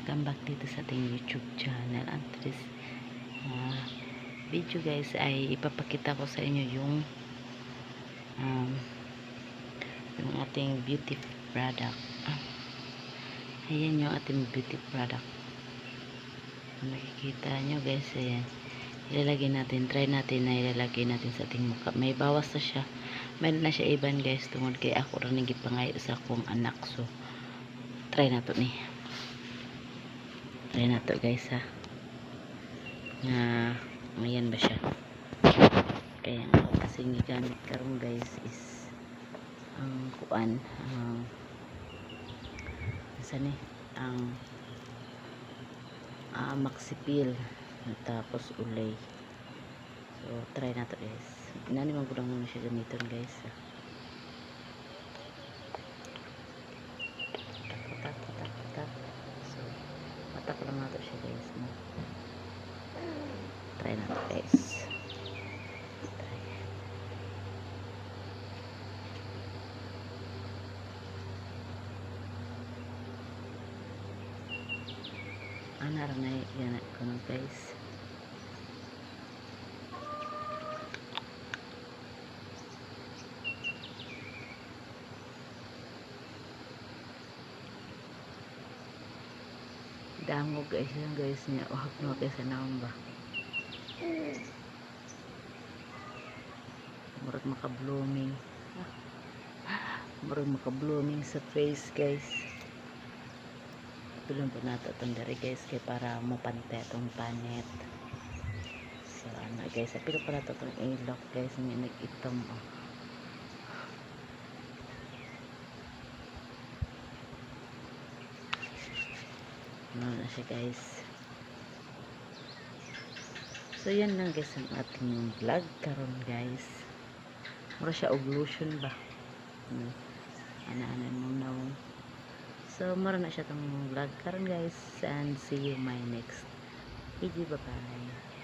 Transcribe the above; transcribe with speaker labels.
Speaker 1: welcome back dito sa ating YouTube channel. At this video guys ay ipapakita ko sa inyo yung ating beauty product. Ayan yung ating beauty product. Nakikita nyo guys, ayan. Ilalagay natin, try natin na ilalagay natin sa ating mukha. May bawas na siya. Mayroon na siya iban guys, tungod kay ako rin nagipangay sa akong anak. So try na to ni. Try na to guys ha. Ayan ba siya. Kaya kasi gigamit karon guys is ang kuan ang maxipil tapos ulay. So try na to guys. Inani magudang muna siya gamiton guys. So mata ko lang nato siya guys no? Try na to guys. Ana na yan ko no guys. Damo guys yan guys niya. Wag no kaysa naman ba. Murag maka-blooming. Murag maka-blooming sa face guys. Tulong po nato itong dari guys kay para mapante itong panit. So ano guys, apilo pala ito itong ilok guys, may nag-itom ano na siya guys. So yan lang guys ang ating vlog karon guys. Mura siya og lotion ba, ana-ana mo na. So mura na siya itong vlog karon guys, and see you my next video. Bye bye.